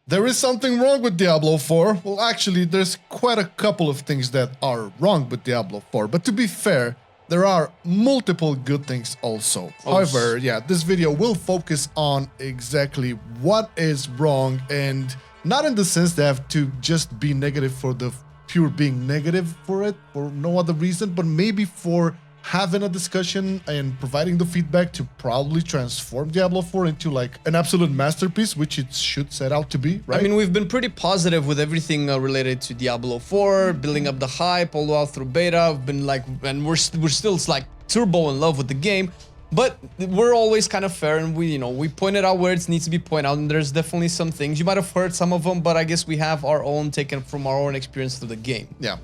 There is something wrong with Diablo 4. Well, actually, there's quite a couple of things that are wrong with Diablo 4. But to be fair, there are multiple good things also. However, yeah, this video will focus on exactly what is wrong, and not in the sense they have to just be negative for the pure being negative for it, for no other reason, but maybe for having a discussion and providing the feedback to probably transform Diablo 4 into like an absolute masterpiece, which it should set out to be, right? I mean, we've been pretty positive with everything related to Diablo 4, building up the hype all the while through beta. We've been like, and we're still like turbo in love with the game, but we're always kind of fair, and we pointed out where it needs to be pointed out, and there's definitely some things. You might have heard some of them, but I guess we have our own taken from our own experience through the game. Yeah.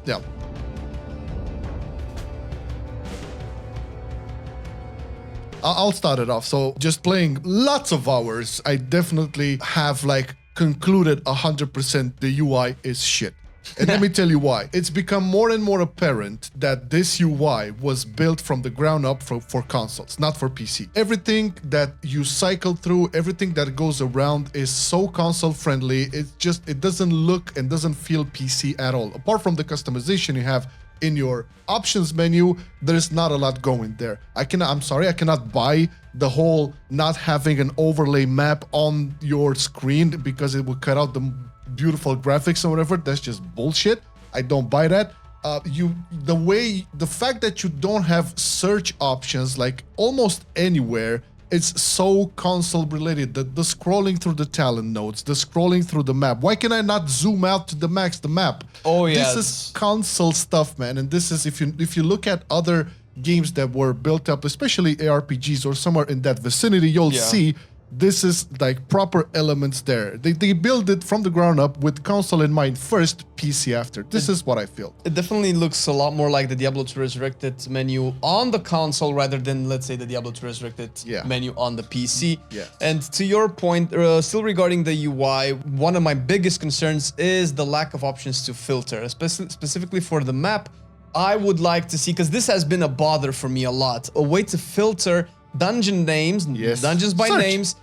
I'll start it off. So just playing lots of hours, I definitely have like concluded 100% the UI is shit. And let me tell you why. It's become more and more apparent that this UI was built from the ground up for consoles, not for PC. Everything that you cycle through, everything that goes around is so console friendly. It doesn't look and doesn't feel PC at all. Apart from the customization you have in your options menu, there's not a lot going there. I'm sorry, I cannot buy the whole not having an overlay map on your screen because it will cut out the beautiful graphics or whatever. That's just bullshit. I don't buy that. The fact that you don't have search options like almost anywhere, it's so console related. The scrolling through the talent nodes, the scrolling through the map. Why can I not zoom out to the max the map? Oh yeah, this is console stuff, man. And this is if you look at other games that were built up, especially ARPGs or somewhere in that vicinity, you'll see this is like proper elements there. They build it from the ground up with console in mind first, PC after. This is what I feel. It definitely looks a lot more like the Diablo 2 Resurrected menu on the console rather than, let's say, the Diablo 2 Resurrected menu on the PC. Yeah. And to your point, still regarding the UI, one of my biggest concerns is the lack of options to filter, specifically for the map. I would like to see, because this has been a bother for me a lot, a way to filter dungeon names, dungeons by names.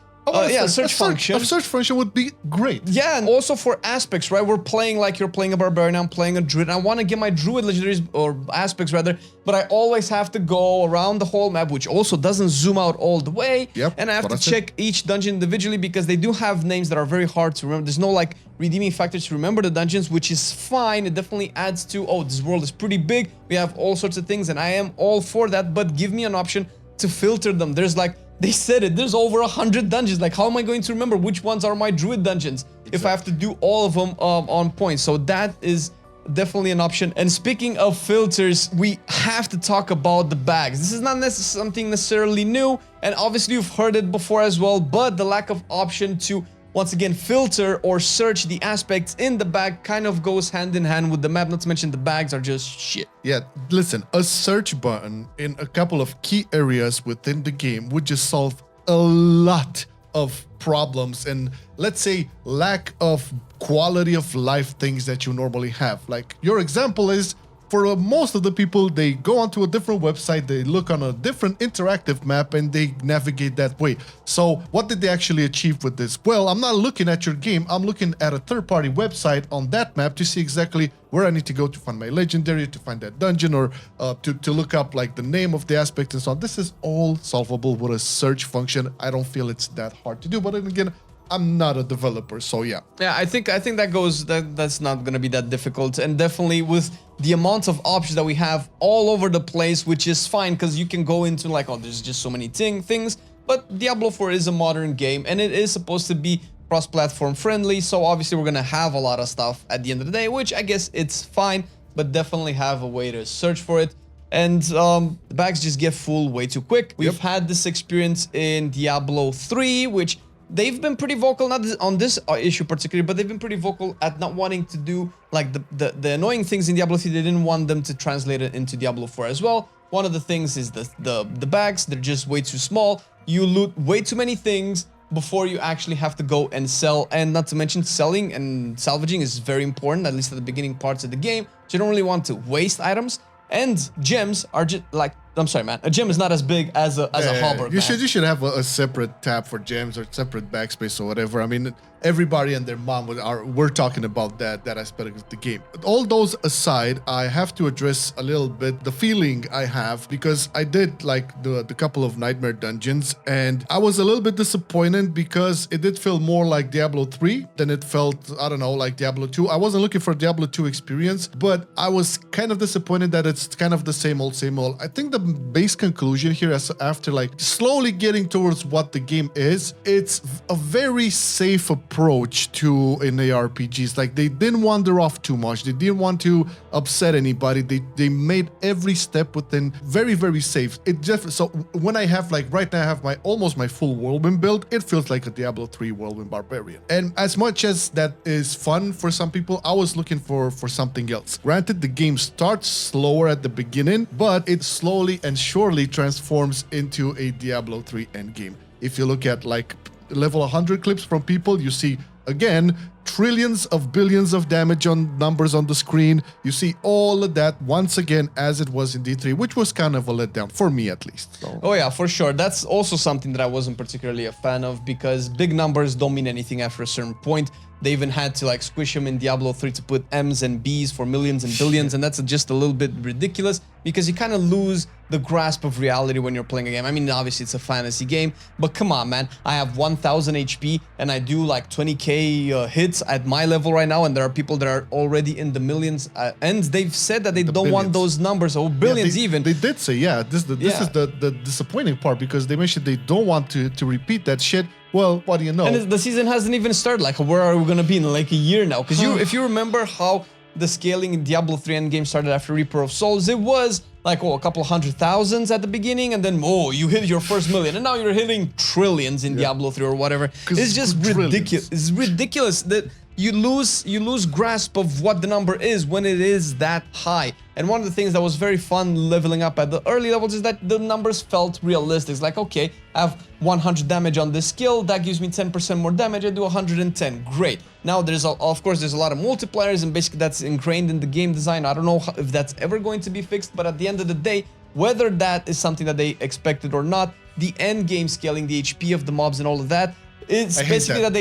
Search function. A search function would be great. Yeah, and also for aspects, right? We're playing like you're playing a barbarian, I'm playing a druid. I want to get my druid legendaries, or aspects rather, but I always have to go around the whole map, which also doesn't zoom out all the way. Yep, and I have to check each dungeon individually because they do have names that are very hard to remember. There's no like redeeming factor to remember the dungeons, which is fine. It definitely adds to, oh, this world is pretty big. We have all sorts of things, and I am all for that, but give me an option to filter them. There's like, they said it, there's over 100 dungeons. Like, how am I going to remember which ones are my druid dungeons if I have to do all of them on point? So that is definitely an option. And speaking of filters, we have to talk about the bags. This is not something necessarily new, and obviously you've heard it before as well, but the lack of option to, once again, filter or search the aspects in the bag kind of goes hand in hand with the map, not to mention the bags are just shit. Yeah, listen, a search button in a couple of key areas within the game would just solve a lot of problems and, let's say, lack of quality of life things that you normally have. Like, your example is, for most of the people, they go onto a different website, they look on a different interactive map, and they navigate that way. So what did they actually achieve with this? Well, I'm not looking at your game, I'm looking at a third-party website on that map to see exactly where I need to go to find my legendary, to find that dungeon, or to look up like the name of the aspect and so on. This is all solvable with a search function. I don't feel it's that hard to do, but then again, I'm not a developer, so yeah. Yeah, I think that's not gonna be that difficult, and definitely with the amount of options that we have all over the place, which is fine because you can go into like, oh, there's just so many things. But Diablo 4 is a modern game, and it is supposed to be cross-platform friendly, so obviously we're gonna have a lot of stuff at the end of the day, which I guess it's fine, but definitely have a way to search for it. And the bags just get full way too quick. We've had this experience in Diablo 3, which they've been pretty vocal, not on this issue particularly, but they've been pretty vocal at not wanting to do like the annoying things in Diablo 3. They didn't want them to translate it into Diablo 4 as well. One of the things is the bags. They're just way too small. You loot way too many things before you actually have to go and sell. And not to mention, selling and salvaging is very important, at least at the beginning parts of the game. So you don't really want to waste items. And gems are just like, I'm sorry, man. A gem is not as big as a halberd. You should have a separate tab for gems or separate backspace or whatever. I mean, everybody and their mom were talking about that aspect of the game. But all those aside, I have to address a little bit the feeling I have, because I did like the couple of nightmare dungeons, and I was a little bit disappointed because it did feel more like Diablo 3 than it felt, I don't know, like Diablo 2. I wasn't looking for Diablo 2 experience, but I was kind of disappointed that it's kind of the same old, same old. I think the base conclusion here, after like slowly getting towards what the game is, it's a very safe approach to in ARPGs. Like, they didn't wander off too much. They didn't want to upset anybody. They made every step within very, very safe. It just, so when I have like right now I have almost my full whirlwind build, it feels like a Diablo 3 whirlwind barbarian. And as much as that is fun for some people, I was looking for something else. Granted, the game starts slower at the beginning, but it slowly and surely transforms into a Diablo 3 endgame. If you look at like level 100 clips from people, you see again trillions of billions of damage on numbers on the screen. You see all of that once again as it was in D3, which was kind of a letdown for me at least. So. Oh yeah, for sure. That's also something that I wasn't particularly a fan of, because big numbers don't mean anything after a certain point. They even had to like squish them in Diablo 3 to put M's and B's for millions and billions, and that's just a little bit ridiculous because you kind of lose the grasp of reality when you're playing a game. I mean, obviously it's a fantasy game, but come on, man. I have 1000 HP and I do like 20k hits at my level right now, and there are people that are already in the millions, and they've said that they don't want those numbers, or billions even. They did say, yeah, this is the disappointing part, because they mentioned they don't want to repeat that shit. Well, what do you know? And the season hasn't even started. Like, where are we gonna be in like a year now? Because if you remember how the scaling in Diablo 3 Endgame started after Reaper of Souls, it was like, a couple of 100,000s at the beginning, and then you hit your first million, and now you're hitting trillions in Diablo 3 or whatever. It's just ridiculous. It's ridiculous that you lose grasp of what the number is when it is that high. And one of the things that was very fun leveling up at the early levels is that the numbers felt realistic. It's like, okay, I have 100 damage on this skill, that gives me 10% more damage, I do 110, great. Now of course there's a lot of multipliers, and basically that's ingrained in the game design. I don't know if that's ever going to be fixed, but at the end of the day, whether that is something that they expected or not, the end game scaling, the HP of the mobs and all of that, it's basically that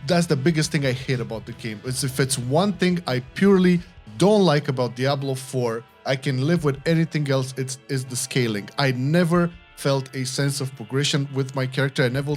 that's the biggest thing I hate about the game. If it's one thing I purely don't like about Diablo 4, I can live with anything else, is the scaling. I never felt a sense of progression with my character. I never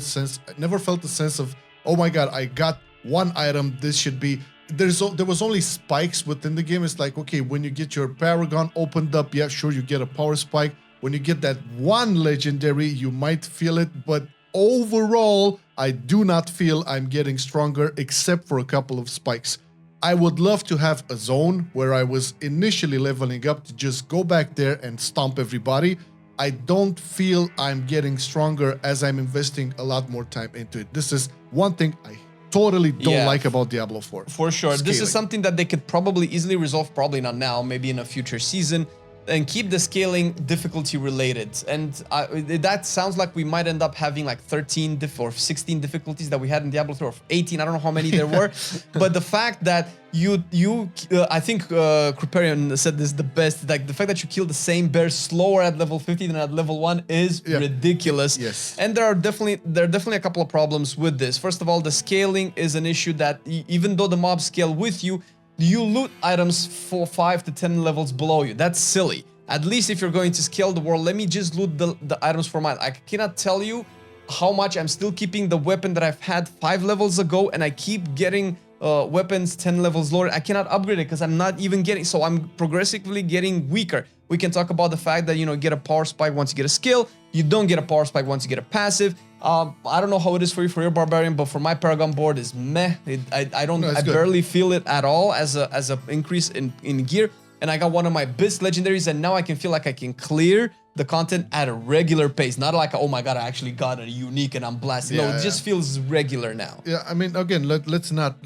felt the sense of, oh my god, I got one item, this should be... There was only spikes within the game. It's like, okay, when you get your Paragon opened up, yeah, sure, you get a power spike. When you get that one legendary, you might feel it, but overall, I do not feel I'm getting stronger except for a couple of spikes. I would love to have a zone where I was initially leveling up to just go back there and stomp everybody. I don't feel I'm getting stronger as I'm investing a lot more time into it. This is one thing I totally don't like about Diablo 4. For sure. Scaling. This is something that they could probably easily resolve, probably not now, maybe in a future season, and keep the scaling difficulty related. And that sounds like we might end up having like 13 or 16 difficulties that we had in Diablo 3, or 18, I don't know how many there were. But the fact that I think Kriparian said this the best, like the fact that you kill the same bear slower at level 50 than at level 1 is ridiculous. Yes. And there are definitely a couple of problems with this. First of all, the scaling is an issue that even though the mobs scale with you, you loot items for 5 to 10 levels below you. That's silly. At least if you're going to scale the world, let me just loot the items for mine. I cannot tell you how much I'm still keeping the weapon that I've had 5 levels ago, and I keep getting weapons 10 levels lower. I cannot upgrade it because I'm not even getting, so I'm progressively getting weaker. We can talk about the fact that, you get a power spike once you get a skill. You don't get a power spike once you get a passive. I don't know how it is for you for your barbarian, but for my Paragon board is meh. I barely feel it at all as a increase in gear. And I got one of my best legendaries, and now I can feel like I can clear the content at a regular pace. Not like, oh my god, I actually got a unique and I'm blasting. No, it just feels regular now. Yeah, I mean, again, let's not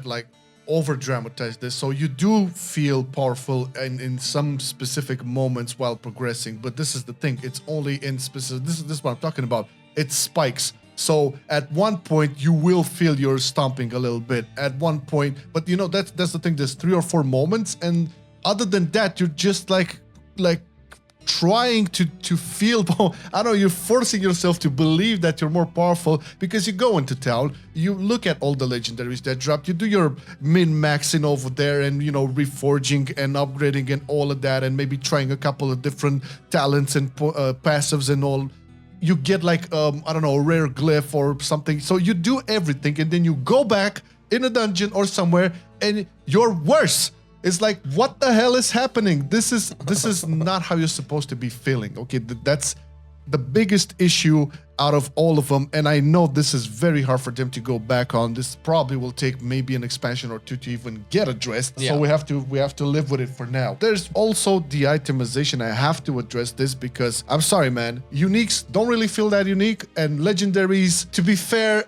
like over dramatize this. So you do feel powerful in some specific moments while progressing, but this is the thing. It's only in specific. This is what I'm talking about. It spikes. So at one point you will feel you're stomping a little bit at one point, but that's the thing. There's 3 or 4 moments, and other than that, you're just like trying to feel, I don't know, you're forcing yourself to believe that you're more powerful because you go into town, you look at all the legendaries that dropped, you do your min-maxing over there and, you know, reforging and upgrading and all of that, and maybe trying a couple of different talents and passives and all. You get like, I don't know, a rare glyph or something. So you do everything and then you go back in a dungeon or somewhere and you're worse. It's like, what the hell is happening? This is not how you're supposed to be feeling. Okay, that's the biggest issue out of all of them, and I know this is very hard for them to go back on. This probably will take maybe an expansion or two to even get addressed. Yeah. So we have to live with it for now. There's also the itemization. I have to address this because I'm sorry, man. Uniques don't really feel that unique, and legendaries, to be fair,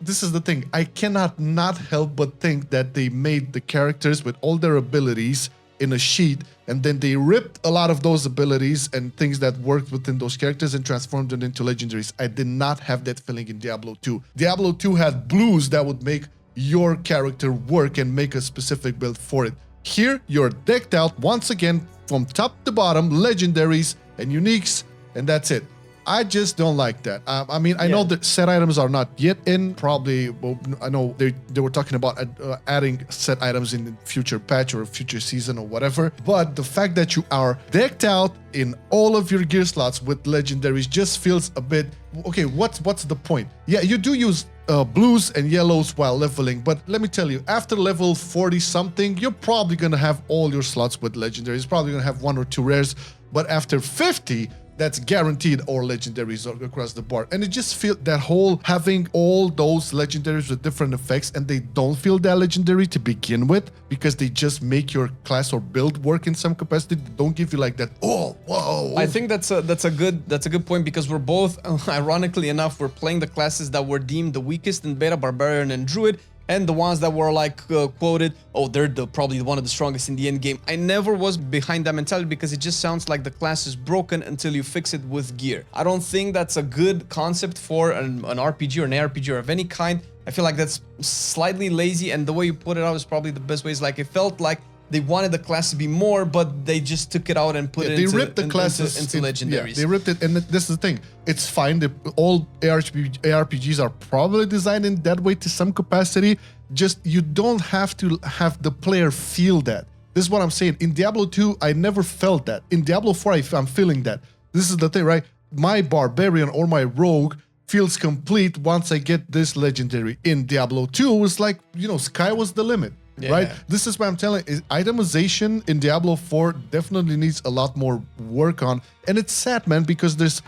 this is the thing. I cannot not help but think that they made the characters with all their abilities in a sheet, and then they ripped a lot of those abilities and things that worked within those characters and transformed them into legendaries. I did not have that feeling in Diablo 2. Diablo 2 had blues that would make your character work and make a specific build for it. Here, you're decked out once again from top to bottom, legendaries and uniques, and that's it. I just don't like that. I mean, I know that set items are not yet in. Probably, well, I know they were talking about adding set items in the future patch or future season or whatever. But the fact that you are decked out in all of your gear slots with legendaries just feels a bit, okay, what's the point? Yeah, you do use blues and yellows while leveling, but let me tell you, after level 40 something, you're probably gonna have all your slots with legendaries. Probably gonna have one or two rares, but after 50, that's guaranteed all legendaries across the board. And it just feels that whole having all those legendaries with different effects, and they don't feel that legendary to begin with because they just make your class or build work in some capacity. They don't give you like that, oh, whoa. I think that's a good point, because we're both, ironically enough, we're playing the classes that were deemed the weakest in beta, Barbarian and Druid, and the ones that were like quoted, oh, they're probably one of the strongest in the end game. I never was behind that mentality because it just sounds like the class is broken until you fix it with gear. I don't think that's a good concept for an RPG or an ARPG or of any kind. I feel like that's slightly lazy, and the way you put it out is probably the best way. It's like it felt like they wanted the class to be more, but they just took it out and put it into legendaries. Yeah, they ripped it, and this is the thing. It's fine. All ARPGs are probably designed in that way to some capacity. Just you don't have to have the player feel that. This is what I'm saying. In Diablo 2, I never felt that. In Diablo 4, I'm feeling that. This is the thing, right? My barbarian or my rogue feels complete once I get this legendary. In Diablo 2, it was like, you know, sky was the limit. Yeah. Right? This is what I'm telling you. Itemization in Diablo 4 definitely needs a lot more work on. And it's sad, man, because there's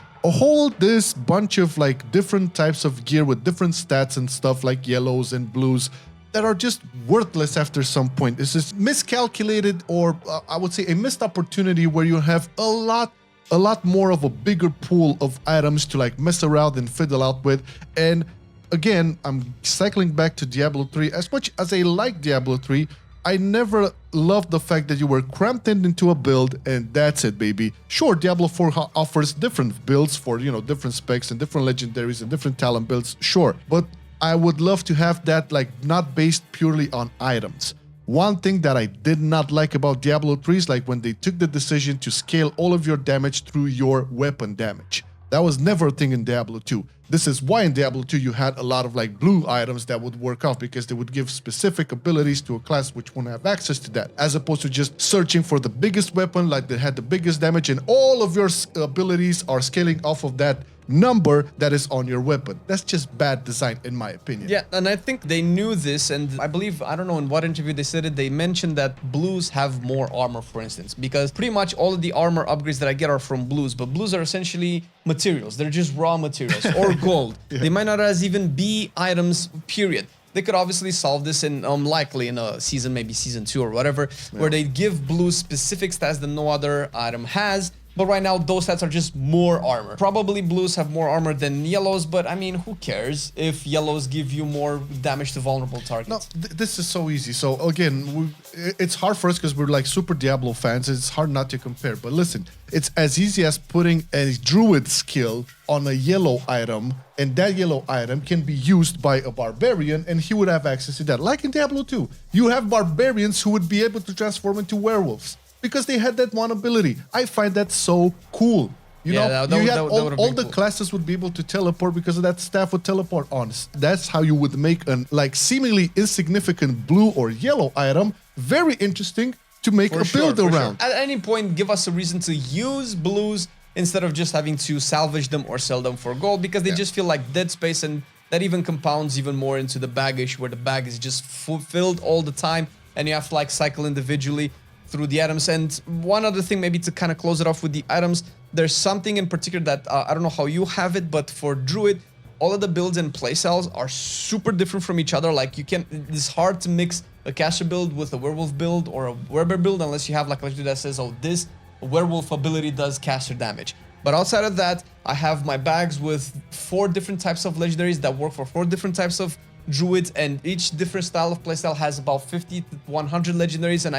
this bunch of like different types of gear with different stats and stuff like yellows and blues that are just worthless after some point. It's just miscalculated, or I would say a missed opportunity where you have a lot more of a bigger pool of items to like mess around and fiddle out with. And again, I'm cycling back to Diablo 3. As much as I like Diablo 3, I never loved the fact that you were cramped into a build and that's it, baby. Sure, Diablo 4 offers different builds for, you know, different specs and different legendaries and different talent builds, sure. But I would love to have that, like, not based purely on items. One thing that I did not like about Diablo 3 is like when they took the decision to scale all of your damage through your weapon damage. That was never a thing in Diablo 2. This is why in Diablo 2 you had a lot of like blue items that would work off, because they would give specific abilities to a class which won't have access to that, as opposed to just searching for the biggest weapon, like that had the biggest damage, and all of your abilities are scaling off of that number that is on your weapon. That's just bad design, in my opinion. Yeah, and I think they knew this, and I believe, I don't know in what interview they said it, they mentioned that blues have more armor, for instance, because pretty much all of the armor upgrades that I get are from blues, but blues are essentially materials. They're just raw materials, or gold. Yeah. They might not as even be items, period. They could obviously solve this in, likely in a season, maybe season 2 or whatever, where they give blues specific stats that no other item has. But right now, those stats are just more armor. Probably blues have more armor than yellows, but I mean, who cares if yellows give you more damage to vulnerable targets? No, this is so easy. So again, it's hard for us because we're like super Diablo fans. It's hard not to compare. But listen, it's as easy as putting a druid skill on a yellow item, and that yellow item can be used by a barbarian, and he would have access to that. Like in Diablo 2, you have barbarians who would be able to transform into werewolves. because they had that one ability. I find that so cool. You know, you had all the classes would be able to teleport because of that staff would teleport on. That's how you would make an like seemingly insignificant blue or yellow item very interesting to make a build around. At any point, give us a reason to use blues instead of just having to salvage them or sell them for gold, because they just feel like dead space, and that even compounds even more into the bag issue, where the bag is just filled all the time and you have to like cycle individually through the items. And one other thing, maybe to kind of close it off with the items, there's something in particular that I don't know how you have it, but for Druid, all of the builds and playstyles are super different from each other. Like it's hard to mix a caster build with a werewolf build or a werebear build unless you have like a legendary that says, oh, this werewolf ability does caster damage. But outside of that, I have my bags with 4 different types of legendaries that work for 4 different types of druids, and each different style of playstyle has about 50 to 100 legendaries, and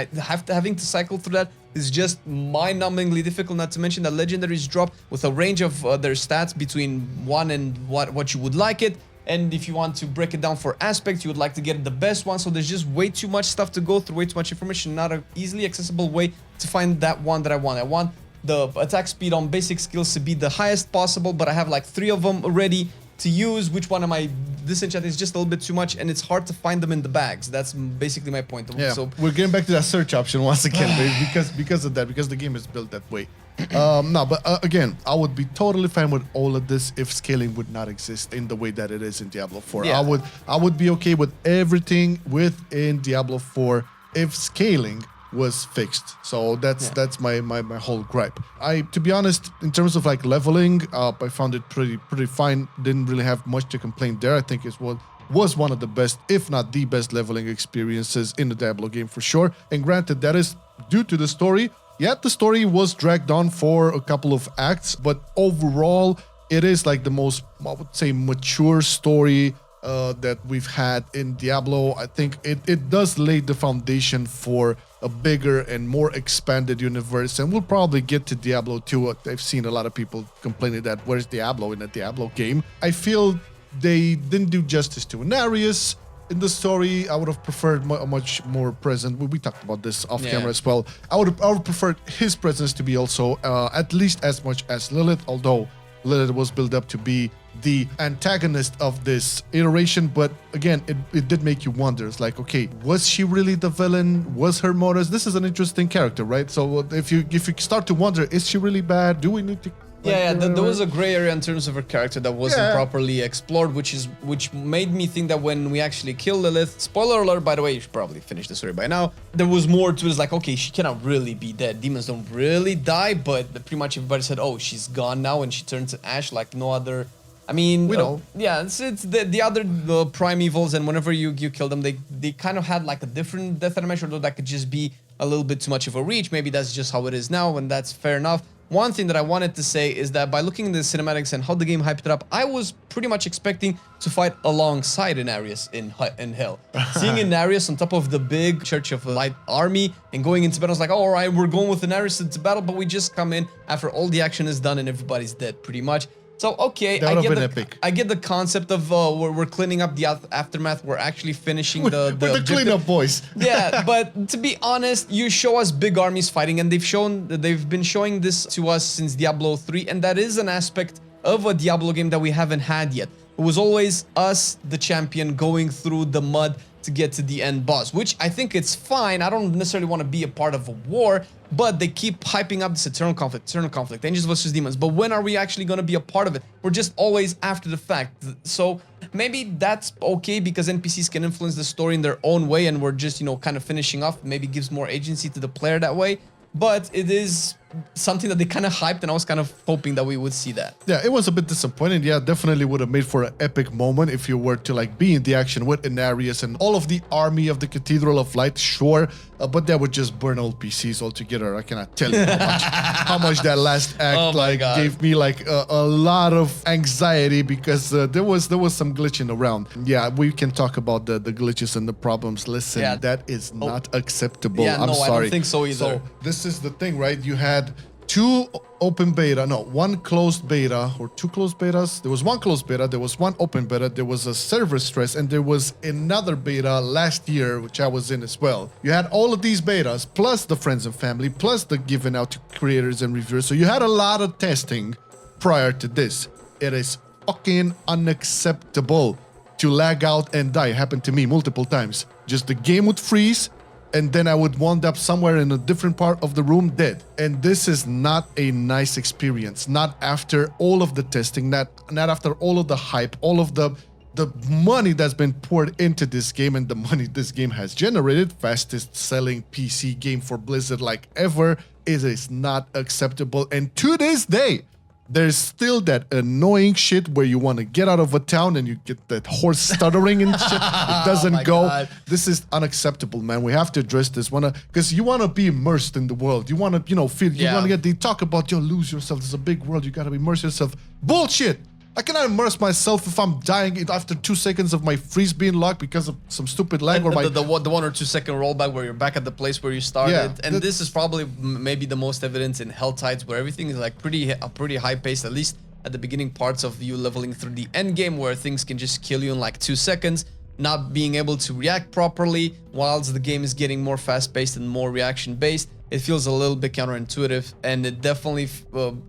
having to cycle through that is just mind-numbingly difficult, not to mention that legendaries drop with a range of their stats between 1 and what you would like it. And if you want to break it down for aspects, you would like to get the best one. So there's just way too much stuff to go through, way too much information, not an easily accessible way to find that one that I want. I want the attack speed on basic skills to be the highest possible, but I have like 3 of them ready to use. Which one am I disenchanting? Is just a little bit too much, and it's hard to find them in the bags. That's basically my point. Yeah, so we're getting back to that search option once again, because of that, because the game is built that way. No, but again, I would be totally fine with all of this if scaling would not exist in the way that it is in Diablo 4. Yeah. I would be okay with everything within Diablo 4 if scaling was fixed. So that's my whole gripe. To be honest, in terms of like leveling up, I found it pretty fine. Didn't really have much to complain there. I think it was one of the best, if not the best, leveling experiences in the Diablo game for sure. And granted, that is due to the story. Yeah, the story was dragged on for a couple of acts, but overall, it is like the most, I would say, mature story that we've had in Diablo. I think it does lay the foundation for a bigger and more expanded universe, and we'll probably get to Diablo 2. I've seen a lot of people complaining that where's Diablo in a Diablo game. I feel they didn't do justice to Inarius in the story. I would have preferred a much more present. We talked about this off camera as well. I would prefer his presence to be also at least as much as Lilith, although Lilith was built up to be the antagonist of this iteration. But again, it did make you wonder. It's like, okay, was she really the villain? Was her motives? This is an interesting character, right? So if you start to wonder, is she really bad? Do we need to... there was a gray area in terms of her character that wasn't properly explored, which made me think that when we actually kill Lilith, spoiler alert, by the way, you should probably finish the story by now, there was more to it. It's like, okay, she cannot really be dead. Demons don't really die, but pretty much everybody said, oh, she's gone now, and she turned to ash like no other. I mean, we know. It's the other primevals, and whenever you kill them, they kind of had like a different death animation, although that could just be a little bit too much of a reach. Maybe that's just how it is now, and that's fair enough. One thing that I wanted to say is that by looking at the cinematics and how the game hyped it up, I was pretty much expecting to fight alongside Inarius in Hell. Seeing Inarius on top of the big Church of Light army and going into battle, I was like, oh, all right, we're going with Inarius into battle, but we just come in after all the action is done and everybody's dead, pretty much. So, okay, I get the concept of we're cleaning up the aftermath. We're actually finishing the cleanup boys. Yeah, but to be honest, you show us big armies fighting, and they've been showing this to us since Diablo 3, and that is an aspect of a Diablo game that we haven't had yet. It was always us, the champion, going through the mud to get to the end boss, which I think it's fine. I don't necessarily want to be a part of a war, but they keep hyping up this eternal conflict, angels versus demons. But when are we actually going to be a part of it? We're just always after the fact. So maybe that's okay because NPCs can influence the story in their own way, and we're just, kind of finishing off. Maybe gives more agency to the player that way. But it is something that they kind of hyped, and I was kind of hoping that we would see that. Yeah, it was a bit disappointing. Yeah, definitely would have made for an epic moment if you were to like be in the action with Inarius and all of the army of the Cathedral of Light, sure, but that would just burn all PCs altogether. I cannot tell you how much that last act gave me like a lot of anxiety because there was some glitching around. Yeah, we can talk about the glitches and the problems. Listen, that is not acceptable. Yeah, I'm sorry. I don't think so either. So this is the thing, right? You had one closed beta or 2 closed betas. There was 1 closed beta, there was 1 open beta, there was a server stress, and there was another beta last year, which I was in as well. You had all of these betas, plus the friends and family, plus the giving out to creators and reviewers. So you had a lot of testing prior to this. It is fucking unacceptable to lag out and die. It happened to me multiple times. Just the game would freeze, and then I would wind up somewhere in a different part of the room dead. And this is not a nice experience. Not after all of the testing, not after all of the hype, all of the money that's been poured into this game and the money this game has generated. Fastest selling PC game for Blizzard like ever. It is not acceptable. And to this day, there's still that annoying shit where you want to get out of a town and you get that horse stuttering and shit. It doesn't go. God. This is unacceptable, man. We have to address this. Because you want to be immersed in the world. You want to, feel. You want to get. They talk about lose yourself. It's a big world. You got to immerse yourself. Bullshit. I cannot immerse myself if I'm dying after 2 seconds of my freeze being locked because of some stupid lag or my... The 1 or 2 second rollback where you're back at the place where you started. Yeah, and this is probably maybe the most evidence in Hell Tides, where everything is like pretty high paced, at least at the beginning parts of you leveling through the end game, where things can just kill you in like 2 seconds, not being able to react properly, whilst the game is getting more fast paced and more reaction based. It feels a little bit counterintuitive, and it definitely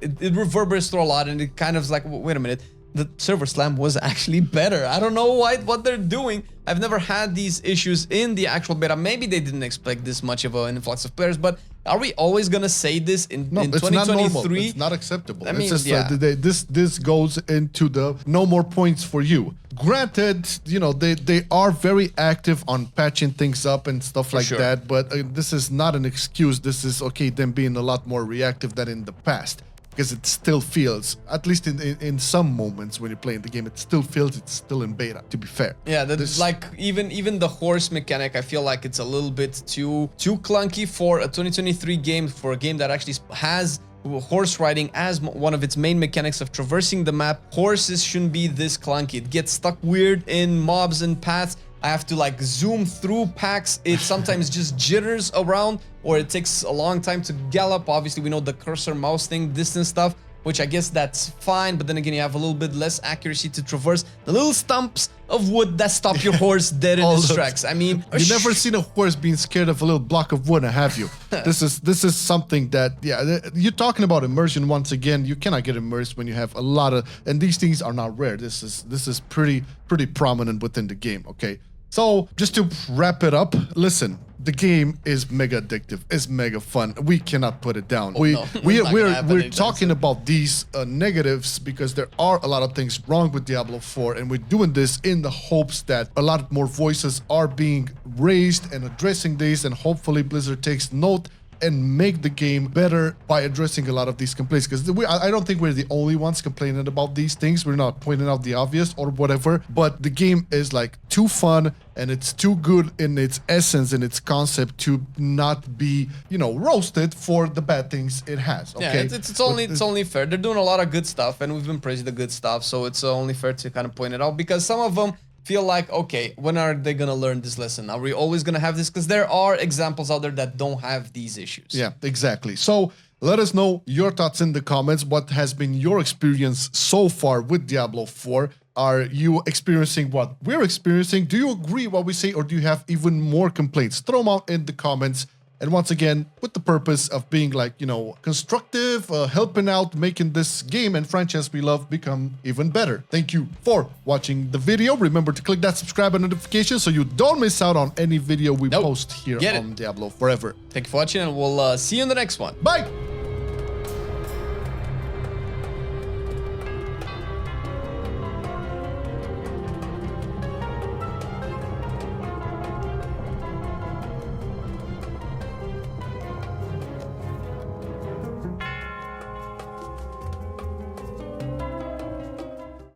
it reverberates through a lot, and it kind of is like, wait a minute. The server slam was actually better. I don't know what they're doing. I've never had these issues in the actual beta. Maybe they didn't expect this much of an influx of players, but are we always gonna say this in 2023? Not normal. It's not acceptable. I mean, it's just, this goes into the no more points for you. Granted, they are very active on patching things up and stuff like that, but this is not an excuse. This is them being a lot more reactive than in the past. Because it still feels, at least in some moments when you're playing the game, it still feels it's still in beta, to be fair. Yeah, like even the horse mechanic, I feel like it's a little bit too clunky for a 2023 game, for a game that actually has horse riding as one of its main mechanics of traversing the map. Horses shouldn't be this clunky. It gets stuck weird in mobs and paths. I have to like zoom through packs. It sometimes just jitters around, or it takes a long time to gallop. Obviously, we know the cursor mouse thing, distance stuff, which I guess that's fine. But then again, you have a little bit less accuracy to traverse the little stumps of wood that stop your horse dead in its tracks. I mean, you never seen a horse being scared of a little block of wood, have you? This is something that, you're talking about immersion once again. You cannot get immersed when you have a lot of, and these things are not rare. This is pretty prominent within the game. Okay. So, just to wrap it up, listen, the game is mega addictive. It's mega fun. We cannot put it down. We're talking about these negatives because there are a lot of things wrong with Diablo 4, and we're doing this in the hopes that a lot more voices are being raised and addressing these, and hopefully Blizzard takes note and make the game better by addressing a lot of these complaints, because I don't think we're the only ones complaining about these things. We're not pointing out the obvious or whatever, but the game is like too fun and it's too good in its essence and its concept to not be, roasted for the bad things it has. Okay, yeah, it's only fair. They're doing a lot of good stuff, and we've been praising the good stuff, so it's only fair to kind of point it out, because some of them feel like, okay, when are they gonna learn this lesson? Are we always gonna have this? Because there are examples out there that don't have these issues. Yeah, exactly. So let us know your thoughts in the comments. What has been your experience so far with Diablo 4? Are you experiencing what we're experiencing? Do you agree what we say, or do you have even more complaints? Throw them out in the comments. And once again, with the purpose of being constructive, helping out, making this game and franchise we love become even better. Thank you for watching the video. Remember to click that subscribe and notification so you don't miss out on any video we post here on Diablo Forever. Thank you for watching, and we'll see you in the next one. Bye!